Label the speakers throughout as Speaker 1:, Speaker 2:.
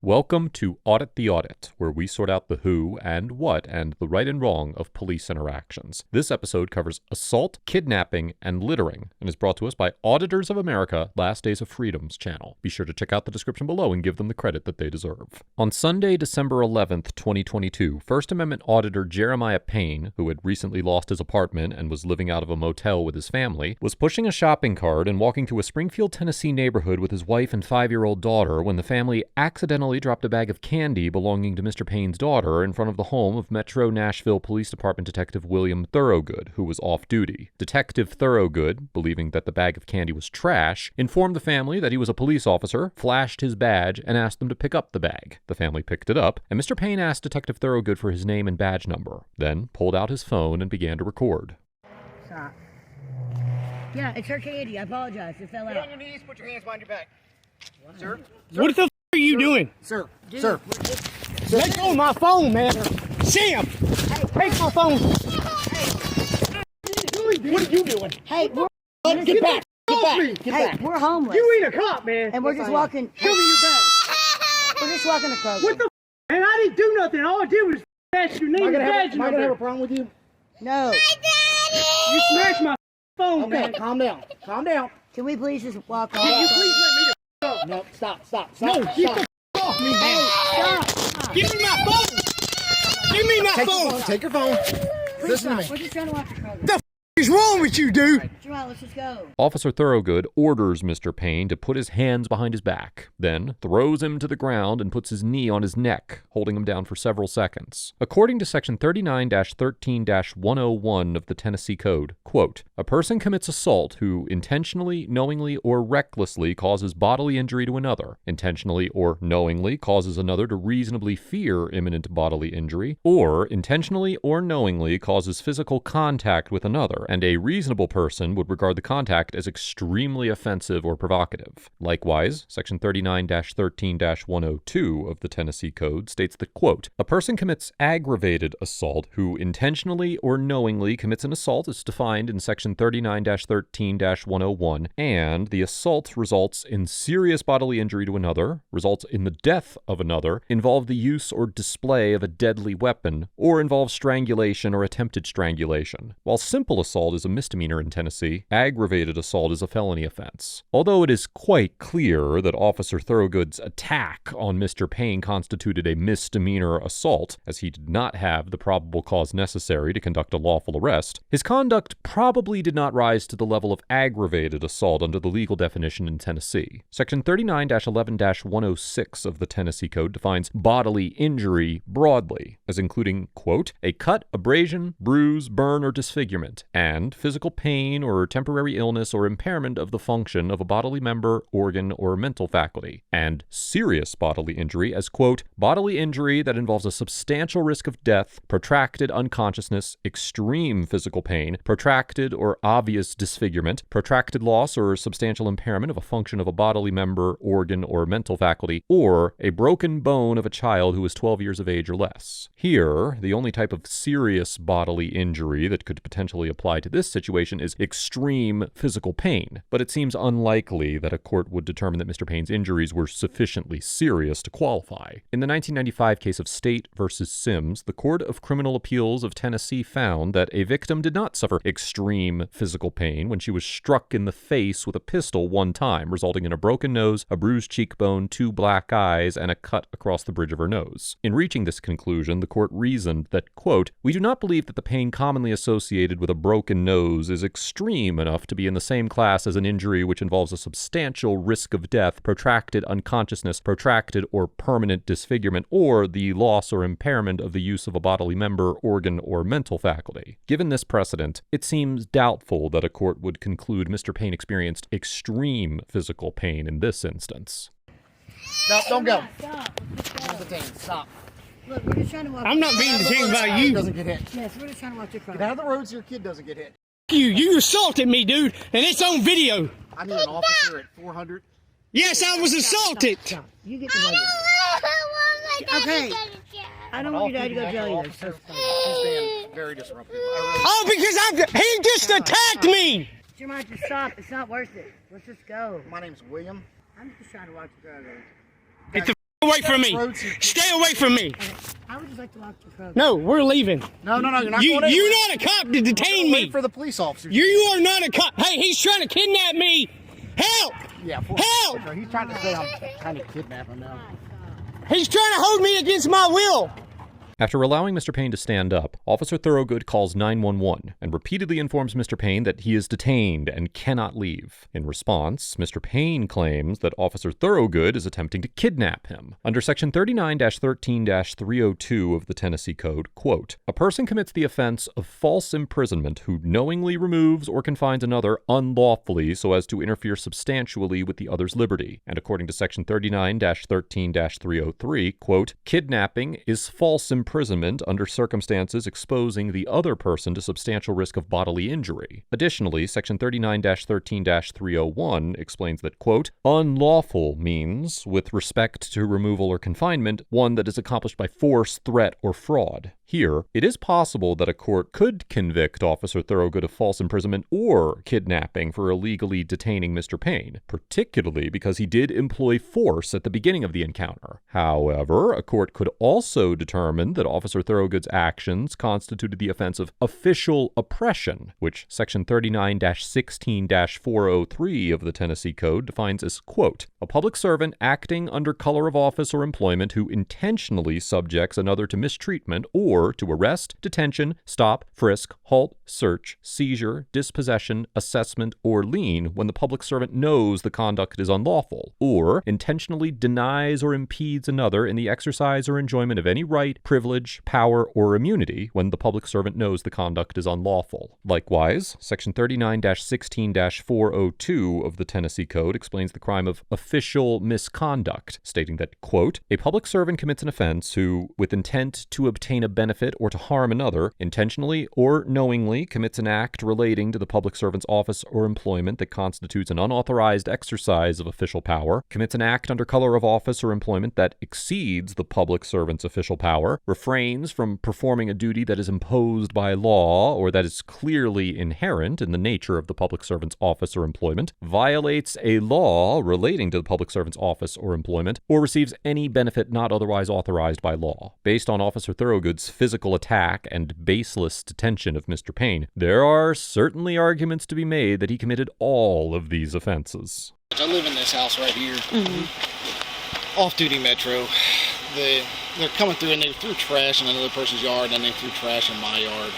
Speaker 1: Welcome to Audit the Audit, where we sort out the who and what and the right and wrong of police interactions. This episode covers assault, kidnapping, and littering, and is brought to us by Auditors of America, Last Days of Freedom's channel. Be sure to check out the description below and give them the credit that they deserve. On Sunday, December 11th, 2022, First Amendment Auditor Jeremiah Payne, who had recently lost his apartment and was living out of a motel with his family, was pushing a shopping cart and walking through a Springfield, Tennessee neighborhood with his wife and 5-year-old daughter when the family accidentally dropped a bag of candy belonging to Mr. Payne's daughter in front of the home of Metro Nashville Police Department Detective William Thorogood, who was off duty. Detective Thorogood, believing that the bag of candy was trash, informed the family that he was a police officer, flashed his badge, and asked them to pick up the bag. The family picked it up, and Mr. Payne asked Detective Thorogood for his name and badge number, then pulled out his phone and began to record.
Speaker 2: Stop. Yeah, it's her candy. I apologize. It fell out.
Speaker 3: Get on your knees, put your hands behind your back. What? Sir?
Speaker 4: What the f are you doing?
Speaker 3: Sir,
Speaker 2: Dude,
Speaker 3: sir.
Speaker 4: Let go of my phone, man. Sam! Take my phone. What are you doing?
Speaker 2: Hey, we're
Speaker 4: Get back! Get back! Get
Speaker 2: hey,
Speaker 4: back!
Speaker 2: we're homeless.
Speaker 4: You ain't a cop, man.
Speaker 2: And we're just walking.
Speaker 4: Show me your bag.
Speaker 2: We're just walking across.
Speaker 4: What the f? Man, I didn't do nothing. All I did was ask your name and badge
Speaker 3: Am I gonna have a
Speaker 4: number.
Speaker 3: problem with you?
Speaker 2: No.
Speaker 4: You smashed my phone,
Speaker 3: Okay,
Speaker 4: man.
Speaker 3: calm down. Calm down.
Speaker 2: Can we please just walk off?
Speaker 4: Can you please let me the f
Speaker 3: No, stop.
Speaker 4: No,
Speaker 3: Stop.
Speaker 4: get the f off me, man.
Speaker 2: Stop.
Speaker 4: Give me my phone. Give me my
Speaker 3: Take your
Speaker 4: phone.
Speaker 3: phone. Take your phone.
Speaker 2: Please
Speaker 3: Listen to me.
Speaker 2: stop. We're just trying to walk across.
Speaker 4: The f is wrong with you, dude?
Speaker 2: Jamal, let's just go.
Speaker 1: Officer Thorogood orders Mr. Payne to put his hands behind his back, then throws him to the ground and puts his knee on his neck, holding him down for several seconds. According to Section 39-13-101 of the Tennessee Code, quote, "A person commits assault who intentionally, knowingly, or recklessly causes bodily injury to another, intentionally or knowingly causes another to reasonably fear imminent bodily injury, or intentionally or knowingly causes physical contact with another, and a reasonable person would regard the contact as extremely offensive or provocative." Likewise, Section 39-13-102 of the Tennessee Code states that, quote, "A person commits aggravated assault who intentionally or knowingly commits an assault as defined in Section 39-13-101, and the assault results in serious bodily injury to another, results in the death of another, involve the use or display of a deadly weapon, or involves strangulation or attempted strangulation." While simple assault is a misdemeanor in Tennessee, aggravated assault is a felony offense. Although it is quite clear that Officer Thorogood's attack on Mr. Payne constituted a misdemeanor assault, as he did not have the probable cause necessary to conduct a lawful arrest, his conduct probably did not rise to the level of aggravated assault under the legal definition in Tennessee. Section 39-11-106 of the Tennessee Code defines bodily injury broadly, as including, quote, "a cut, abrasion, bruise, burn, or disfigurement, and physical pain or temporary illness or impairment of the function of a bodily member, organ, or mental faculty," and serious bodily injury as, quote, "bodily injury that involves a substantial risk of death, protracted unconsciousness, extreme physical pain, protracted or obvious disfigurement, protracted loss or substantial impairment of a function of a bodily member, organ, or mental faculty, or a broken bone of a child who is 12 years of age or less." Here, the only type of serious bodily injury that could potentially apply to this situation is extreme physical pain, but it seems unlikely that a court would determine that Mr. Payne's injuries were sufficiently serious to qualify. In the 1995 case of State versus Sims, the Court of Criminal Appeals of Tennessee found that a victim did not suffer extreme physical pain when she was struck in the face with a pistol one time, resulting in a broken nose, a bruised cheekbone, 2 black eyes, and a cut across the bridge of her nose. In reaching this conclusion, the court reasoned that, quote, "We do not believe that the pain commonly associated with a broken nose is extreme enough to be in the same class as an injury which involves a substantial risk of death, protracted unconsciousness, protracted or permanent disfigurement, or the loss or impairment of the use of a bodily member, organ, or mental faculty." Given this precedent, it seems doubtful that a court would conclude Mr. Payne experienced extreme physical pain in this instance.
Speaker 3: No, don't go.
Speaker 2: Stop.
Speaker 3: Stop.
Speaker 2: Look, we're just trying to walk.
Speaker 4: I'm not being detained by you.
Speaker 3: Doesn't get hit.
Speaker 2: Yes, we're just trying to walk across.
Speaker 3: Get out of the road so your kid doesn't get hit.
Speaker 4: You assaulted me, dude, and it's on video.
Speaker 3: I need an officer at 400.
Speaker 4: Yes, I was assaulted.
Speaker 2: Stop. You get the lawyer. Okay. I don't want your dad to go to jail either. So.
Speaker 3: He's being very disruptive.
Speaker 4: Oh, because he just attacked me.
Speaker 2: Jeremiah, just stop. It's not worth it. Let's just go.
Speaker 3: My name's William.
Speaker 2: I'm just trying to walk across.
Speaker 4: Get the f away from me. Stay away from me.
Speaker 2: I would just like to walk the road.
Speaker 4: No, we're leaving.
Speaker 3: No, you're not going
Speaker 4: You're
Speaker 3: anywhere.
Speaker 4: not a cop to detain me.
Speaker 3: Wait for the police officers.
Speaker 4: You are not a cop. Hey, he's trying to kidnap me. Help!
Speaker 3: Yeah,
Speaker 4: Help!
Speaker 3: He's trying to say I'm trying to kidnap him now.
Speaker 4: He's trying to hold me against my will.
Speaker 1: After allowing Mr. Payne to stand up, Officer Thorogood calls 911 and repeatedly informs Mr. Payne that he is detained and cannot leave. In response, Mr. Payne claims that Officer Thorogood is attempting to kidnap him. Under Section 39-13-302 of the Tennessee Code, quote, a person commits the offense of false imprisonment who knowingly removes or confines another unlawfully so as to interfere substantially with the other's liberty. And according to Section 39-13-303, quote, kidnapping is false imprisonment under circumstances exposing the other person to substantial risk of bodily injury. Additionally, Section 39-13-301 explains that, quote, unlawful means, with respect to removal or confinement, one that is accomplished by force, threat, or fraud. Here, it is possible that a court could convict Officer Thorogood of false imprisonment or kidnapping for illegally detaining Mr. Payne, particularly because he did employ force at the beginning of the encounter. However, a court could also determine that Officer Thorogood's actions constituted the offense of official oppression, which Section 39-16-403 of the Tennessee Code defines as, quote, a public servant acting under color of office or employment who intentionally subjects another to mistreatment or to arrest, detention, stop, frisk, halt, search, seizure, dispossession, assessment, or lien when the public servant knows the conduct is unlawful, or intentionally denies or impedes another in the exercise or enjoyment of any right, privilege, power, or immunity when the public servant knows the conduct is unlawful. Likewise, Section 39-16-402 of the Tennessee Code explains the crime of official misconduct, stating that, quote, a public servant commits an offense who, with intent to obtain a benefit or to harm another, intentionally or knowingly commits an act relating to the public servant's office or employment that constitutes an unauthorized exercise of official power, commits an act under color of office or employment that exceeds the public servant's official power, refrains from performing a duty that is imposed by law or that is clearly inherent in the nature of the public servant's office or employment, violates a law relating to the public servant's office or employment, or receives any benefit not otherwise authorized by law. Based on Officer Thorogood's physical attack and baseless detention of Mr. Payne, there are certainly arguments to be made that he committed all of these offenses.
Speaker 3: I live in this house right here, off-duty Metro. They're coming through and they threw trash in another person's yard, and then they threw trash in my yard.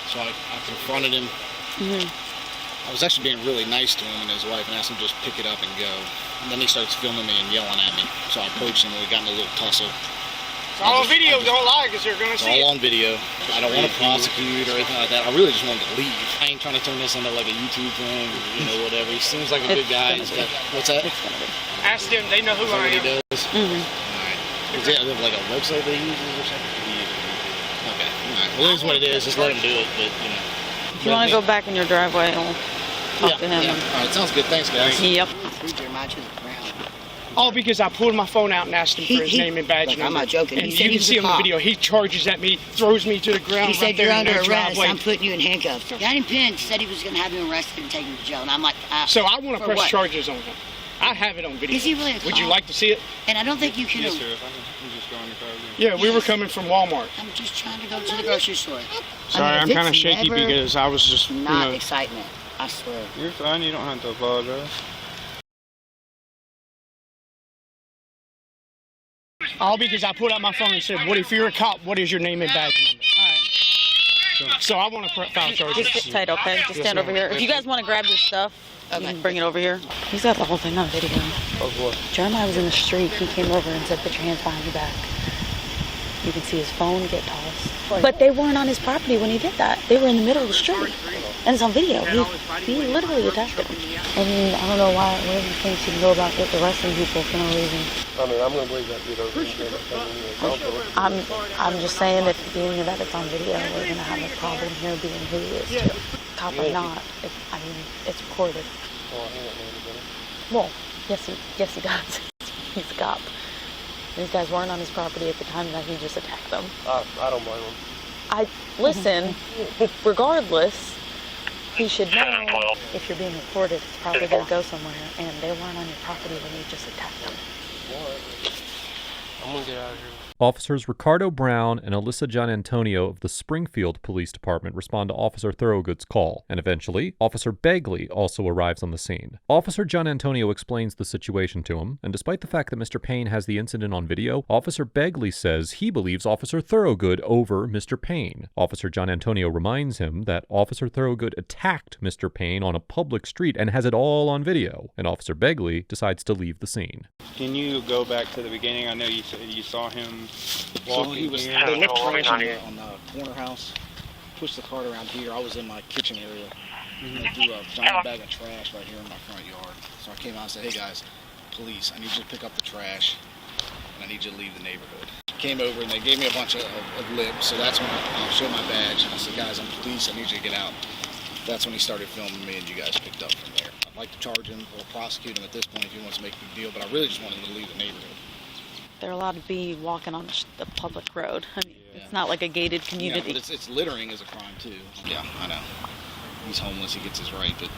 Speaker 3: So I confronted him. I was actually being really nice to him and his wife and asked him to just pick it up and go. And then he starts filming me and yelling at me. So I approached him and we got in a little tussle.
Speaker 4: It's all on video, don't lie, because they're going to see it.
Speaker 3: It's all on video. I don't want to prosecute or anything like that. I really just wanted to leave. I ain't trying to turn this into like a YouTube thing or, whatever. He seems like a good guy. What's that?
Speaker 4: Ask them, they know who I am.
Speaker 3: He does? Alright. Is it like a website they use or something? Okay. Alright. Well, it is what it is. Just let him do it, but,
Speaker 5: If you want to go back in your driveway, I'll talk to him.
Speaker 3: Yeah. Alright, sounds good. Thanks, guys.
Speaker 5: Yep.
Speaker 4: All because I pulled my phone out and asked him for his name and badge number.
Speaker 2: I'm not joking.
Speaker 4: And
Speaker 2: He said
Speaker 4: you
Speaker 2: he
Speaker 4: can
Speaker 2: was
Speaker 4: see
Speaker 2: a
Speaker 4: on the
Speaker 2: cop.
Speaker 4: video, he charges at me, throws me to the ground.
Speaker 2: He said,
Speaker 4: right there
Speaker 2: you're
Speaker 4: in
Speaker 2: under
Speaker 4: their
Speaker 2: arrest.
Speaker 4: driveway.
Speaker 2: I'm putting you in handcuffs. Johnny Penn said he was going to have him arrested and taken to jail. And I'm like,
Speaker 4: So I want to
Speaker 2: for
Speaker 4: press
Speaker 2: what?
Speaker 4: charges on him. I have it on video.
Speaker 2: Is he really a
Speaker 4: Would you
Speaker 2: cop?
Speaker 4: like to see it?
Speaker 2: And I don't think you can.
Speaker 6: Yes, sir. If I can just go in the car again.
Speaker 4: Yeah, we were coming from Walmart.
Speaker 2: I'm just trying to go to the grocery store.
Speaker 4: Sorry, I'm kind of shaky because I was just,
Speaker 2: Not excitement. I swear.
Speaker 6: You're fine. You don't have to apologize.
Speaker 4: all because I pulled out my phone and said, "What if you're a cop? What is your name and badge number?"
Speaker 5: All right.
Speaker 4: So I want to file charges.
Speaker 5: Just sit tight, okay? Just stand over here. If you guys want to grab your stuff, you can bring it over here. He's got the whole thing on video.
Speaker 6: Of what?
Speaker 5: Jeremiah was in the street. He came over and said, "Put your hands behind your back." You can see his phone get tossed. But they weren't on his property when he did that. They were in the middle of the street. And it's on video. He literally attacked him. And I don't know why, what he thinks he can go about it, arresting people for no reason.
Speaker 6: I mean, I'm going to believe that dude over
Speaker 5: I'm just saying, at the beginning of that, it's on video. We're going to have a problem here being who he is, too. Cop or not. It's recorded. Well, yes, he does. He's a cop. These guys weren't on his property at the time that he just attacked them.
Speaker 6: I don't blame him.
Speaker 5: Listen, regardless, he should know if you're being recorded, it's probably going to go somewhere, and they weren't on your property when you just attacked them.
Speaker 6: I'm gonna get out of here.
Speaker 1: Officers Ricardo Brown and Alyssa Gianantonio of the Springfield Police Department respond to Officer Thorogood's call, and eventually, Officer Begley also arrives on the scene. Officer Gianantonio explains the situation to him, and despite the fact that Mr. Payne has the incident on video, Officer Begley says he believes Officer Thorogood over Mr. Payne. Officer Gianantonio reminds him that Officer Thorogood attacked Mr. Payne on a public street and has it all on video, and Officer Begley decides to leave the scene.
Speaker 6: Can you go back to the beginning? I know you said you saw him walking.
Speaker 3: So he was
Speaker 6: here.
Speaker 3: they left trash on the corner house, pushed the cart around here. I was in my kitchen area. And they threw a giant bag of trash right here in my front yard. So I came out and said, hey guys, police, I need you to pick up the trash and I need you to leave the neighborhood. Came over and they gave me a bunch of lips, so that's when I showed my badge and I said, guys, I'm police, I need you to get out. That's when he started filming me and you guys picked up from there. I'd like to charge him or prosecute him at this point if he wants to make a big deal, but I really just want him to leave the neighborhood.
Speaker 5: They're allowed to be walking on the public road. I mean, it's not like a gated community.
Speaker 3: Yeah, but it's littering is a crime too. Yeah, I know. He's homeless, he gets his right, but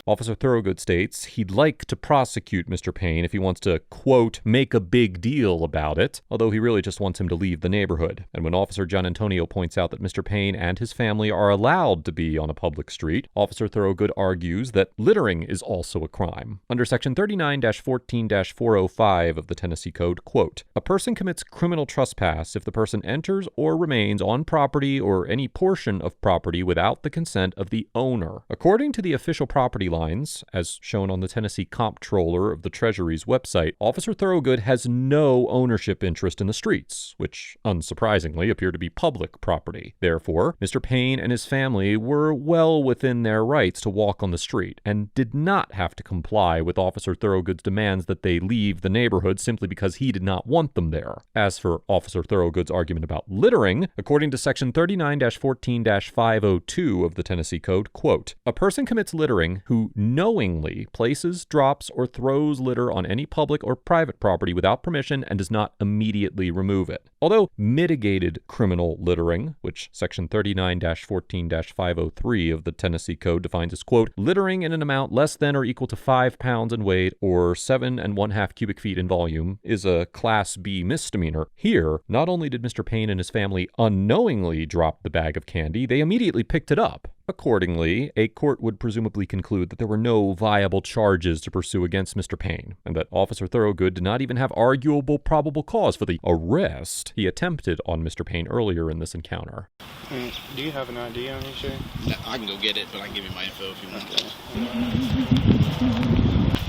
Speaker 1: Officer Thorogood states he'd like to prosecute Mr. Payne if he wants to, quote, make a big deal about it, although he really just wants him to leave the neighborhood. And when Officer Gianantonio points out that Mr. Payne and his family are allowed to be on a public street, Officer Thorogood argues that littering is also a crime. Under Section 39-14-405 of the Tennessee Code, quote, a person commits criminal trespass if the person enters or remains on property or any portion of property without the consent of the owner. According to the official property lines, as shown on the Tennessee Comptroller of the Treasury's website, Officer Thorogood has no ownership interest in the streets, which, unsurprisingly, appear to be public property. Therefore, Mr. Payne and his family were well within their rights to walk on the street, and did not have to comply with Officer Thorogood's demands that they leave the neighborhood simply because he did not want them there. As for Officer Thorogood's argument about littering, according to Section 39-14-502 of the Tennessee Code, quote, a person commits littering who knowingly places, drops, or throws litter on any public or private property without permission and does not immediately remove it. Although mitigated criminal littering, which Section 39-14-503 of the Tennessee Code defines as, quote, littering in an amount less than or equal to 5 pounds in weight or 7 1/2 cubic feet in volume, is a Class B misdemeanor. Here, not only did Mr. Payne and his family unknowingly drop the bag of candy, they immediately picked it up. Accordingly, a court would presumably conclude that there were no viable charges to pursue against Mr. Payne, and that Officer Thorogood did not even have arguable probable cause for the arrest he attempted on Mr. Payne earlier in this encounter.
Speaker 6: Do you have an ID on you, sir?
Speaker 3: no, I can go get it, but I can give you my info if you want to.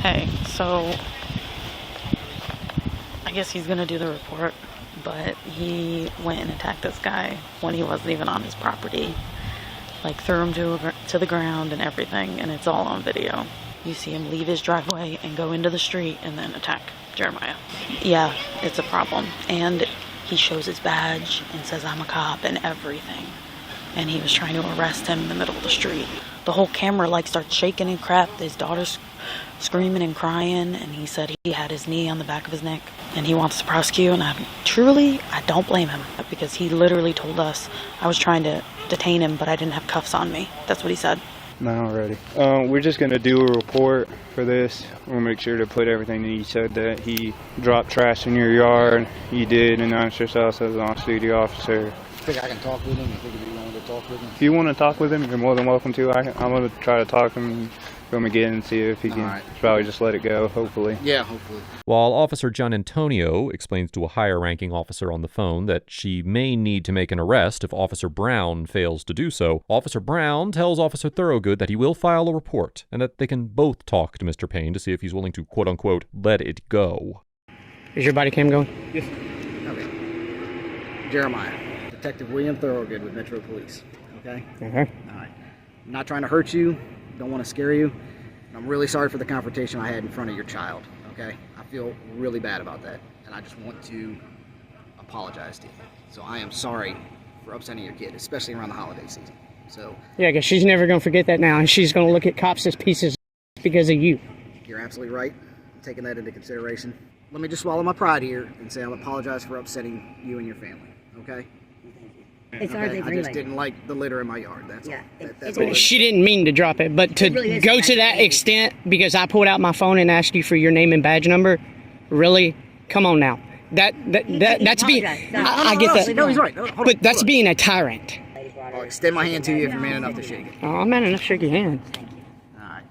Speaker 5: Hey, so I guess he's gonna do the report, but he went and attacked this guy when he wasn't even on his property. Like, threw him to the ground and everything, and it's all on video. You see him leave his driveway and go into the street and then attack Jeremiah. Yeah, it's a problem. And he shows his badge and says, I'm a cop and everything. And he was trying to arrest him in the middle of the street. The whole camera, like, starts shaking and crap. His daughter's screaming and crying, and he said he had his knee on the back of his neck, and he wants to prosecute, and I don't blame him, because he literally told us I was trying to detain him, but I didn't have cuffs on me. That's what he said.
Speaker 6: No, already. We're just going to do a report for this. We'll make sure to put everything that he said, that he dropped trash in your yard. He did announce yourself as an off-duty officer.
Speaker 3: I think I can talk with him. I think if you want to talk with him.
Speaker 6: If you want to talk with him, you're more than welcome to. I'm going to try to talk to him again and see if he can probably just let it go, hopefully.
Speaker 3: Yeah, hopefully.
Speaker 1: While Officer Gianantonio explains to a higher-ranking officer on the phone that she may need to make an arrest if Officer Brown fails to do so, Officer Brown tells Officer Thorogood that he will file a report and that they can both talk to Mr. Payne to see if he's willing to, quote-unquote, let it go.
Speaker 4: Is your body cam going?
Speaker 3: Yes. Okay. Jeremiah, Detective William Thorogood with Metro Police. Okay?
Speaker 4: Okay.
Speaker 3: All right. I'm not trying to hurt you. Don't want to scare you. I'm really sorry for the confrontation I had in front of your child, okay? I feel really bad about that, and I just want to apologize to you. So I am sorry for upsetting your kid, especially around the holiday season. So
Speaker 4: Yeah, I guess she's never going to forget that now, and she's going to look at cops as pieces because of you.
Speaker 3: you're absolutely right, taking that into consideration. Let me just swallow my pride here and say I apologize for upsetting you and your family, okay?
Speaker 2: It's
Speaker 3: Okay? I just didn't like the litter in my yard, that's all. That's all.
Speaker 4: She didn't mean to drop it, but to
Speaker 2: really is
Speaker 4: go to that
Speaker 2: aggravating.
Speaker 4: extent because I pulled out my phone and asked you for your name and badge number, really? Come on now. That's being. I get that.
Speaker 2: No, he's right. Hold on,
Speaker 4: But that's being a tyrant.
Speaker 2: I'll extend my hand to you if you're man enough to shake it.
Speaker 4: Oh, I'm man enough to shake your hand.
Speaker 2: Alright.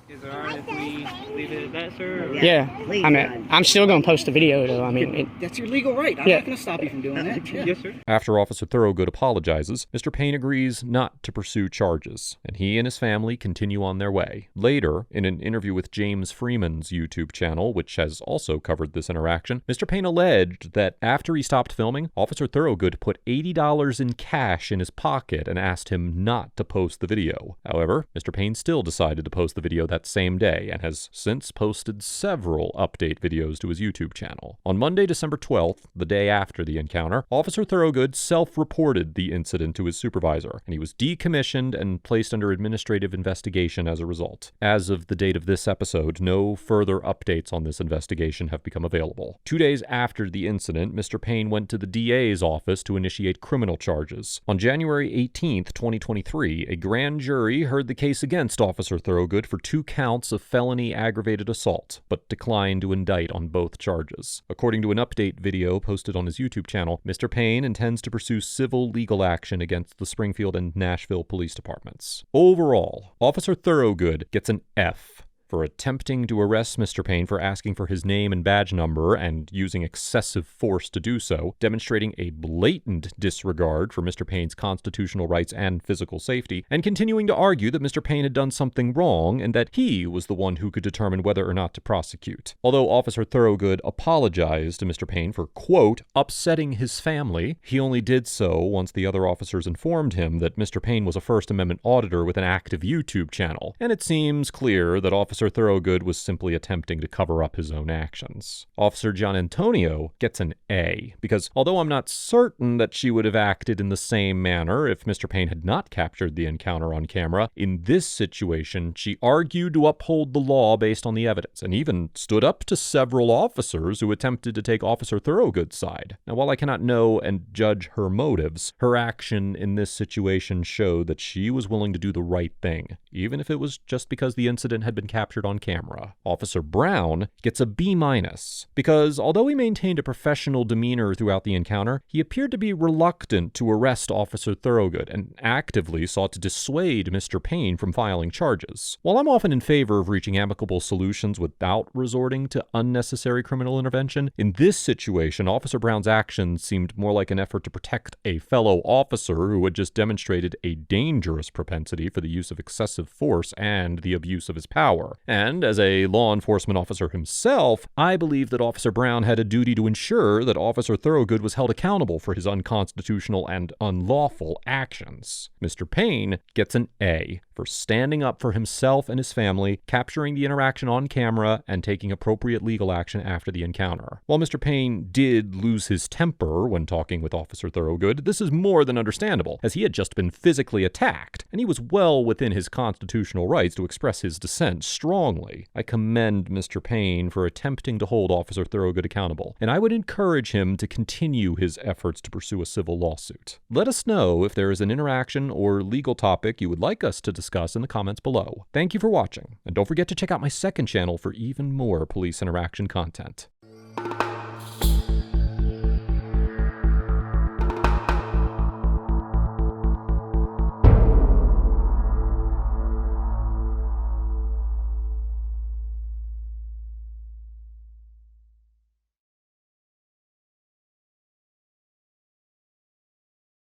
Speaker 6: Is it alright if we leave it at that, sir?
Speaker 4: Yeah. I mean, I'm still gonna post the video though. I mean,
Speaker 2: That's your legal right. I'm
Speaker 4: Yeah.
Speaker 2: not going to stop you from doing that. Yeah.
Speaker 6: Yes, sir.
Speaker 1: After Officer Thorogood apologizes, Mr. Payne agrees not to pursue charges, and he and his family continue on their way. Later, in an interview with James Freeman's YouTube channel, which has also covered this interaction, Mr. Payne alleged that after he stopped filming, Officer Thorogood put $80 in cash in his pocket and asked him not to post the video. However, Mr. Payne still decided to post the video that same day and has since posted several update videos to his YouTube channel. On Monday, December 12th, the day after the encounter, Officer Thorogood self-reported the incident to his supervisor, and he was decommissioned and placed under administrative investigation as a result. As of the date of this episode, no further updates on this investigation have become available. 2 days after the incident, Mr. Payne went to the DA's office to initiate criminal charges. On January 18th, 2023, a grand jury heard the case against Officer Thorogood for 2 counts of felony aggravated assault, but declined to indict on both charges. According to an update video posted on his YouTube channel, Mr. Payne intends to pursue civil legal action against the Springfield and Nashville police departments. Overall, Officer Thorogood gets an F for attempting to arrest Mr. Payne for asking for his name and badge number and using excessive force to do so, demonstrating a blatant disregard for Mr. Payne's constitutional rights and physical safety, and continuing to argue that Mr. Payne had done something wrong and that he was the one who could determine whether or not to prosecute. Although Officer Thorogood apologized to Mr. Payne for, quote, upsetting his family, he only did so once the other officers informed him that Mr. Payne was a First Amendment auditor with an active YouTube channel, and it seems clear that Officer Thorogood was simply attempting to cover up his own actions. Officer John Antonio gets an A, because although I'm not certain that she would have acted in the same manner if Mr. Payne had not captured the encounter on camera, in this situation, she argued to uphold the law based on the evidence, and even stood up to several officers who attempted to take Officer Thorogood's side. Now, while I cannot know and judge her motives, her action in this situation showed that she was willing to do the right thing, even if it was just because the incident had been captured on camera. Officer Brown gets a B-, because although he maintained a professional demeanor throughout the encounter, he appeared to be reluctant to arrest Officer Thorogood and actively sought to dissuade Mr. Payne from filing charges. While I'm often in favor of reaching amicable solutions without resorting to unnecessary criminal intervention, in this situation, Officer Brown's actions seemed more like an effort to protect a fellow officer who had just demonstrated a dangerous propensity for the use of excessive force and the abuse of his power. And as a law enforcement officer himself, I believe that Officer Brown had a duty to ensure that Officer Thorogood was held accountable for his unconstitutional and unlawful actions. Mr. Payne gets an A for standing up for himself and his family, capturing the interaction on camera, and taking appropriate legal action after the encounter. While Mr. Payne did lose his temper when talking with Officer Thorogood, this is more than understandable, as he had just been physically attacked, and he was well within his constitutional rights to express his dissent strongly. I commend Mr. Payne for attempting to hold Officer Thorogood accountable, and I would encourage him to continue his efforts to pursue a civil lawsuit. Let us know if there is an interaction or legal topic you would like us to discuss in the comments below. Thank you for watching, and don't forget to check out my second channel for even more police interaction content.